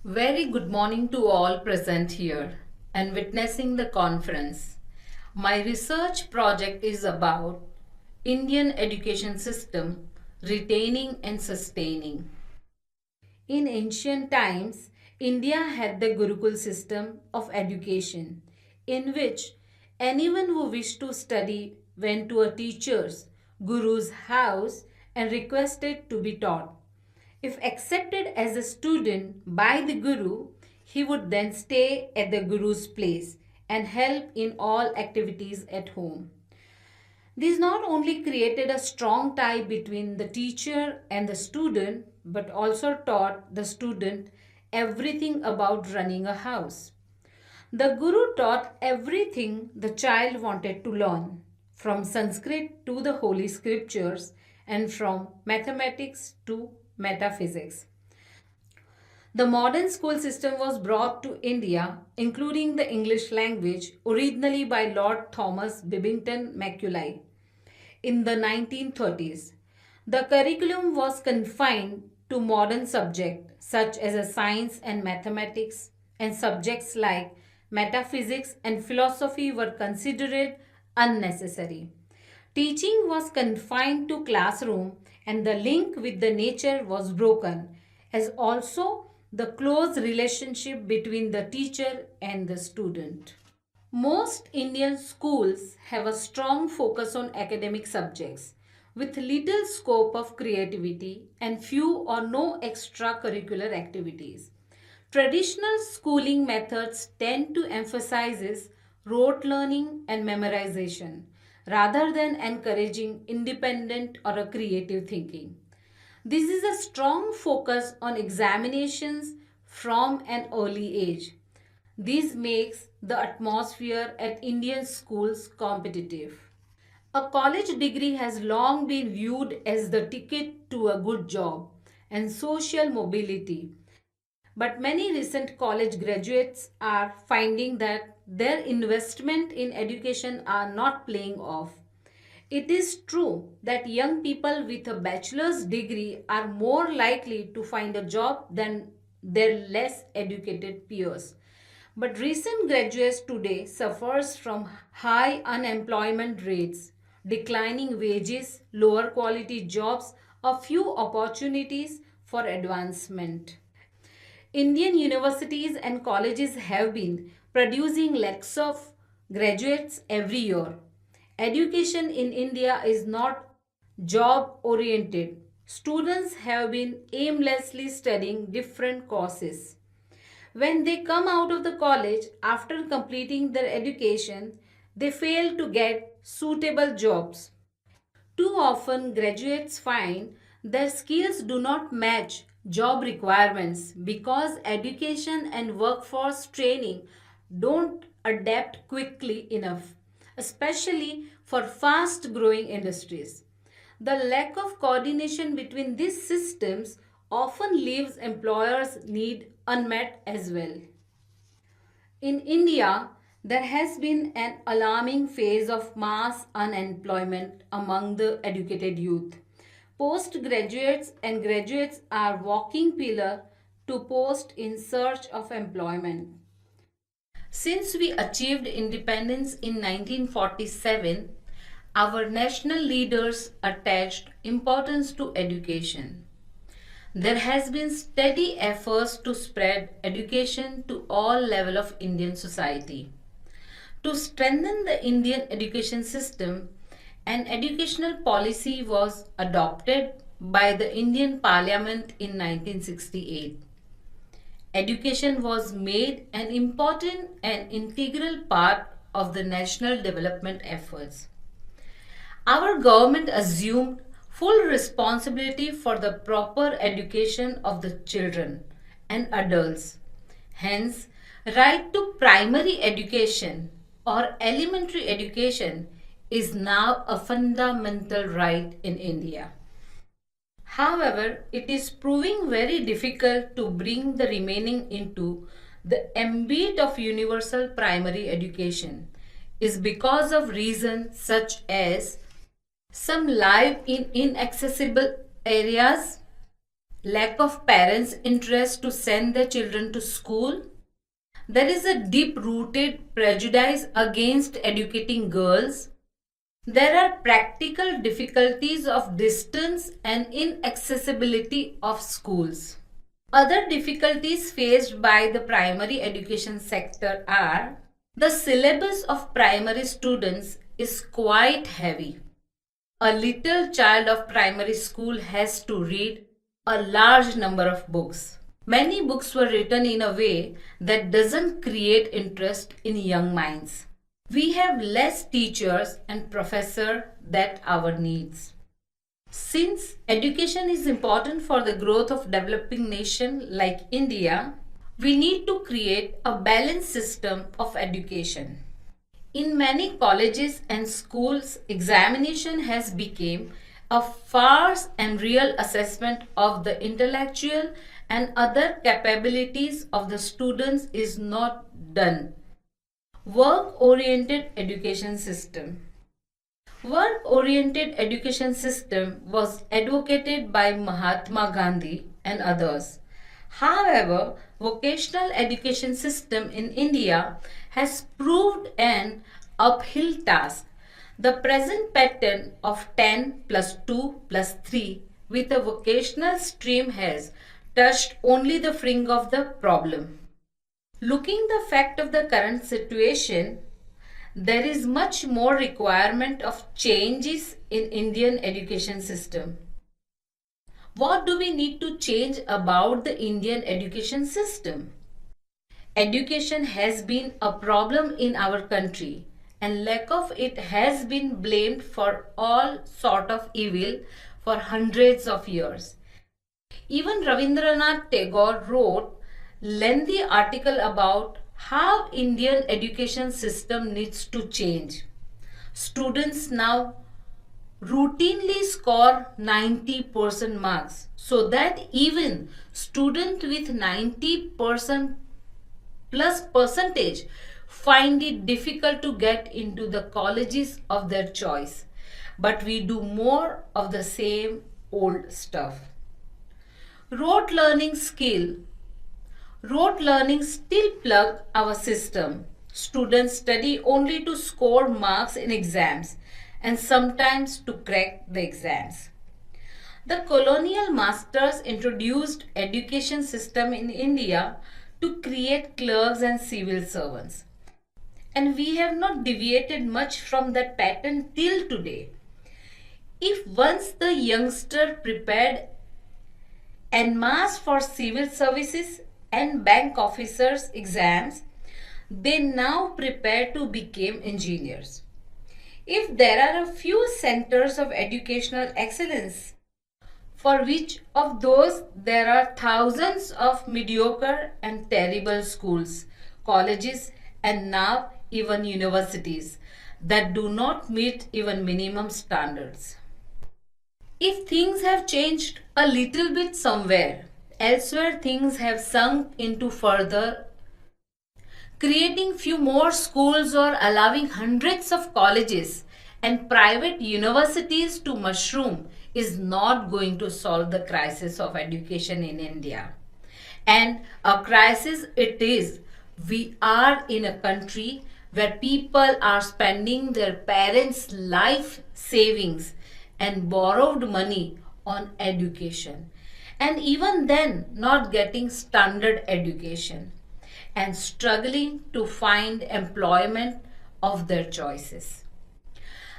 Very good morning to all present here and witnessing the conference. My research project is about Indian education system retaining and sustaining. In ancient times, India had the Gurukul system of education in which anyone who wished to study went to a teacher's, guru's house and requested to be taught. If accepted as a student by the Guru, he would then stay at the Guru's place and help in all activities at home. This not only created a strong tie between the teacher and the student, but also taught the student everything about running a house. The Guru taught everything the child wanted to learn, from Sanskrit to the Holy Scriptures and from mathematics to metaphysics. The modern school system was brought to India, including the English language, originally by Lord Thomas Babington Macaulay in the 1930s. The curriculum was confined to modern subjects such as science and mathematics, and subjects like metaphysics and philosophy were considered unnecessary. Teaching was confined to classroom and the link with the nature was broken, as also the close relationship between the teacher and the student. Most Indian schools have a strong focus on academic subjects with little scope of creativity and few or no extracurricular activities. Traditional schooling methods tend to emphasize rote learning and memorization rather than encouraging independent or a creative thinking. This is a strong focus on examinations from an early age. This makes the atmosphere at Indian schools competitive. A college degree has long been viewed as the ticket to a good job and social mobility. But many recent college graduates are finding that their investment in education are not paying off. It is true that young people with a bachelor's degree are more likely to find a job than their less educated peers. But recent graduates today suffers from high unemployment rates, declining wages, lower quality jobs, or few opportunities for advancement. Indian universities and colleges have been producing lakhs of graduates every year. Education in India is not job oriented. Students have been aimlessly studying different courses. When they come out of the college after completing their education, they fail to get suitable jobs. Too often, graduates find their skills do not match job requirements because education and workforce training don't adapt quickly enough, especially for fast growing industries. The lack of coordination between these systems often leaves employers' need unmet as well. In India, there has been an alarming phase of mass unemployment among the educated youth. Postgraduates and graduates are walking pillar to post in search of employment. Since we achieved independence in 1947, our national leaders attached importance to education. There has been steady efforts to spread education to all levels of Indian society. To strengthen the Indian education system, an educational policy was adopted by the Indian Parliament in 1968. Education was made an important and integral part of the national development efforts. Our government assumed full responsibility for the proper education of the children and adults. Hence, right to primary education or elementary education is now a fundamental right in India. However, it is proving very difficult to bring the remaining into the ambit of universal primary education is because of reasons such as some live in inaccessible areas, lack of parents' interest to send their children to school. There is a deep-rooted prejudice against educating girls. There are practical difficulties of distance and inaccessibility of schools. Other difficulties faced by the primary education sector are the syllabus of primary students is quite heavy. A little child of primary school has to read a large number of books. Many books were written in a way that doesn't create interest in young minds. We have less teachers and professors than our needs. Since education is important for the growth of developing nation like India, we need to create a balanced system of education. In many colleges and schools, examination has become a farce and real assessment of the intellectual and other capabilities of the students is not done. Work-oriented education system. Work-oriented education system was advocated by Mahatma Gandhi and others. However, vocational education system in India has proved an uphill task. The present pattern of 10 plus 2 plus 3 with a vocational stream has touched only the fringe of the problem. Looking the fact of the current situation, there is much more requirement of changes in Indian education system. What do we need to change about the Indian education system? Education has been a problem in our country and lack of it has been blamed for all sort of evil for hundreds of years. Even Rabindranath Tagore wrote lengthy article about how Indian education system needs to change. Students now routinely score 90% marks so that even student with 90% plus percentage find it difficult to get into the colleges of their choice. But we do more of the same old stuff. Rote learning still plug our system. Students study only to score marks in exams and sometimes to crack the exams. The colonial masters introduced education system in India to create clerks and civil servants. And we have not deviated much from that pattern till today. If once the youngster prepared en masse for civil services and bank officers exams, they now prepare to become engineers. If there are a few centers of educational excellence, for which of those there are thousands of mediocre and terrible schools, colleges, and now even universities that do not meet even minimum standards. If things have changed a little bit somewhere, elsewhere things have sunk into further. Creating few more schools or allowing hundreds of colleges and private universities to mushroom is not going to solve the crisis of education in India. And a crisis it is. We are in a country where people are spending their parents' life savings and borrowed money on education, and even then not getting standard education and struggling to find employment of their choices.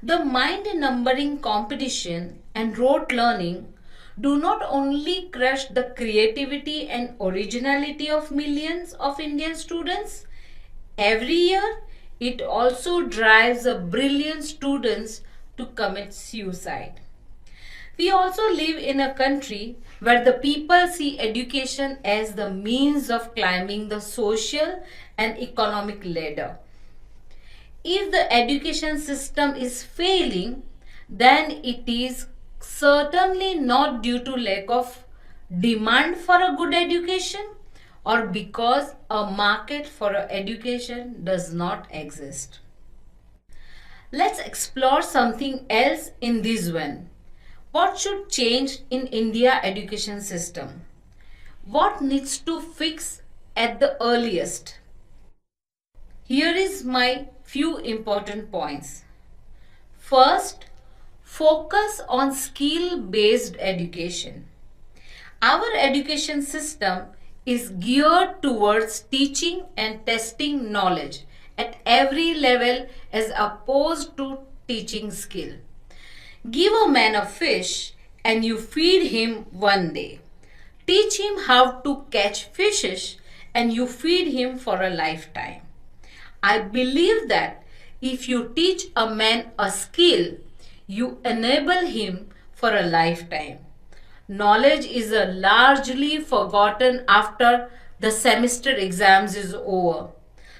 The mind numbering competition and rote learning do not only crush the creativity and originality of millions of Indian students every year, it also drives a brilliant students to commit suicide. We also live in a country where the people see education as the means of climbing the social and economic ladder. If the education system is failing, then it is certainly not due to lack of demand for a good education or because a market for education does not exist. Let's explore something else in this one. What should change in India education system? What needs to fix at the earliest? Here is my few important points. First, focus on skill-based education. Our education system is geared towards teaching and testing knowledge at every level as opposed to teaching skill. Give a man a fish and you feed him one day. Teach him how to catch fishes and you feed him for a lifetime. I believe that if you teach a man a skill, you enable him for a lifetime. Knowledge is largely forgotten after the semester exams is over.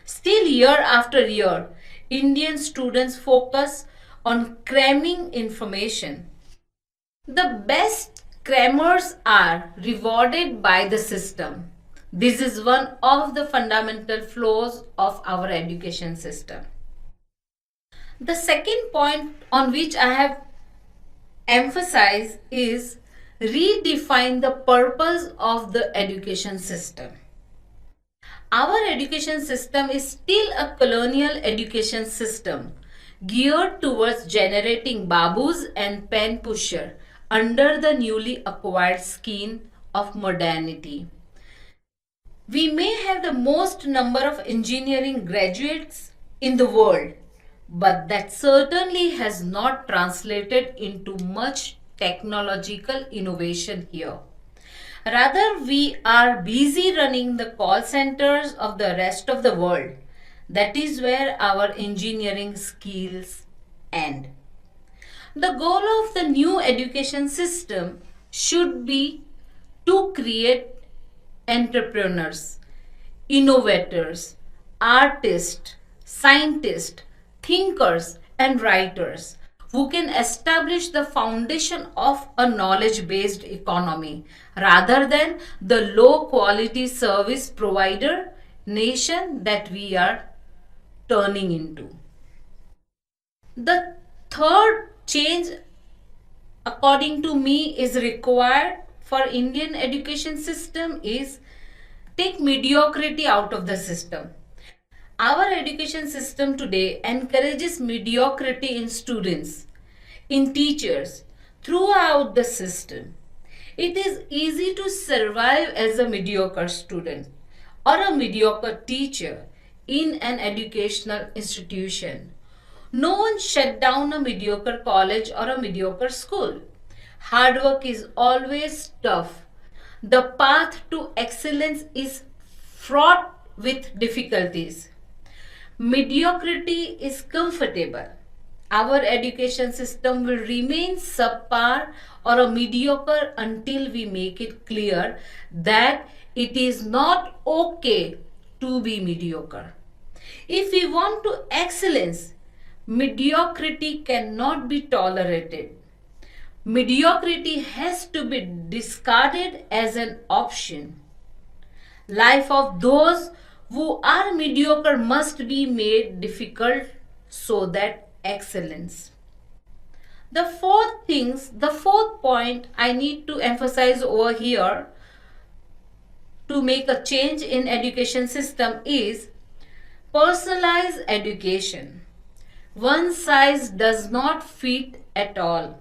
Still, year after year, Indian students focus on cramming information. The best crammers are rewarded by the system. This is one of the fundamental flaws of our education system. The second point on which I have emphasized is redefine the purpose of the education system. Our education system is still a colonial education system geared towards generating babus and pen pusher under the newly acquired skin of modernity. We may have the most number of engineering graduates in the world, but that certainly has not translated into much technological innovation here. Rather, we are busy running the call centers of the rest of the world. That is where our engineering skills end. The goal of the new education system should be to create entrepreneurs, innovators, artists, scientists, thinkers, and writers who can establish the foundation of a knowledge-based economy rather than the low-quality service provider nation that we are turning into. The third change, according to me, is required for Indian education system is take mediocrity out of the system. Our education system today encourages mediocrity in students, in teachers, throughout the system. It is easy to survive as a mediocre student or a mediocre teacher in an educational institution. No one shut down a mediocre college or a mediocre school. Hard work is always tough. The path to excellence is fraught with difficulties. Mediocrity is comfortable. Our education system will remain subpar or a mediocre until we make it clear that it is not okay to be mediocre. If we want to excellence, mediocrity cannot be tolerated. Mediocrity has to be discarded as an option. Life of those who are mediocre must be made difficult so that excellence. The fourth point I need to emphasize over here to make a change in education system is personalized education. One size does not fit at all.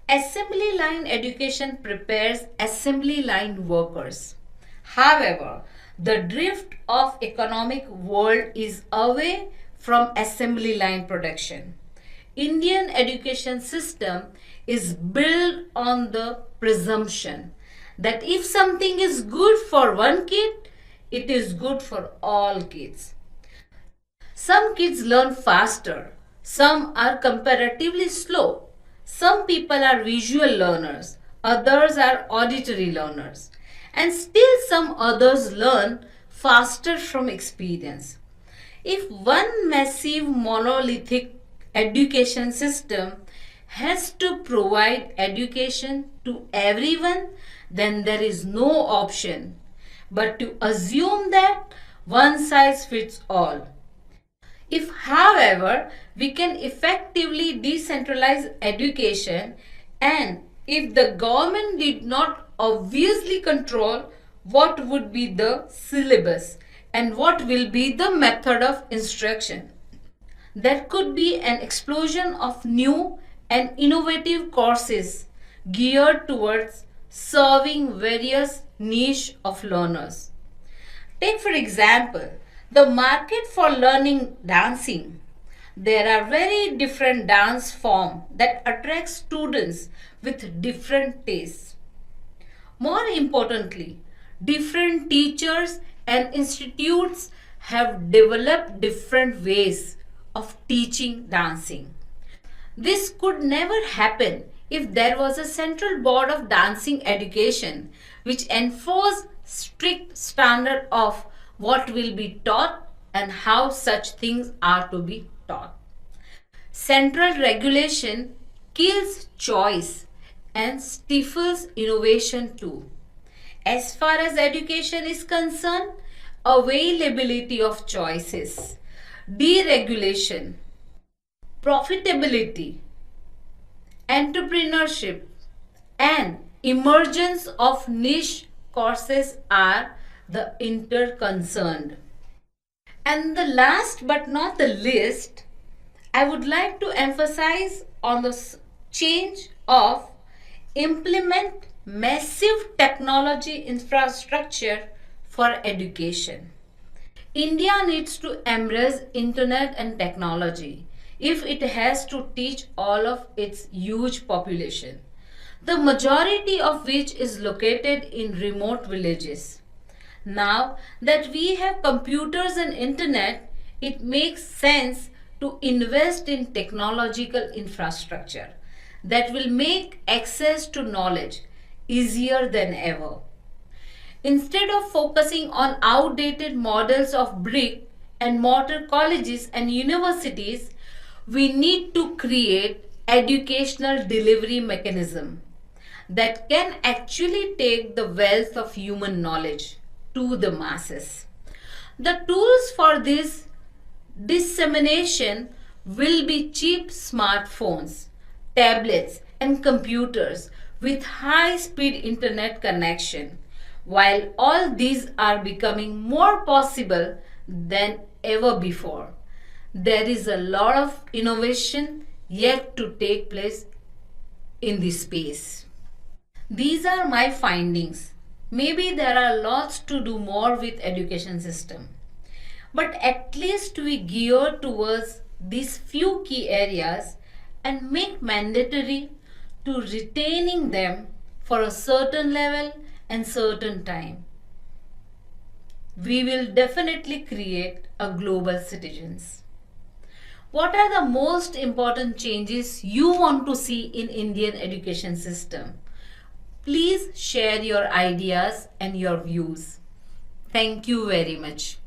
Assembly line education prepares assembly line workers. However, the drift of economic world is away from assembly line production. Indian education system is built on the presumption that if something is good for one kid, it is good for all kids. Some kids learn faster, some are comparatively slow. Some people are visual learners, others are auditory learners, and still some others learn faster from experience. If one massive monolithic education system has to provide education to everyone, then there is no option but to assume that one size fits all. If, however, we can effectively decentralize education And if the government did not obviously control what would be the syllabus and what will be the method of instruction, there could be an explosion of new and innovative courses geared towards serving various niche of learners. Take for example, the market for learning dancing. There are very different dance forms that attract students with different tastes. More importantly, different teachers and institutes have developed different ways of teaching dancing. This could never happen if there was a central board of dancing education which enforced strict standard of what will be taught and how such things are to be taught. Central regulation kills choice and stifles innovation too. As far as education is concerned, availability of choices, deregulation, profitability, entrepreneurship, and emergence of niche courses are the interconcerned. And the last but not the least, I would like to emphasize on the change of implement massive technology infrastructure for education. India needs to embrace internet and technology if it has to teach all of its huge population, the majority of which is located in remote villages. Now that we have computers and internet, it makes sense to invest in technological infrastructure that will make access to knowledge easier than ever. Instead of focusing on outdated models of brick and mortar colleges and universities, we need to create educational delivery mechanism that can actually take the wealth of human knowledge to the masses. The tools for this dissemination will be cheap smartphones, tablets, and computers with high-speed internet connection. While all these are becoming more possible than ever before, there is a lot of innovation yet to take place in this space. These are my findings. Maybe there are lots to do more with education system, but at least we gear towards these few key areas and make mandatory to retaining them for a certain level and certain time. We will definitely create a global citizens. What are the most important changes you want to see in Indian education system? Please share your ideas and your views. Thank you very much.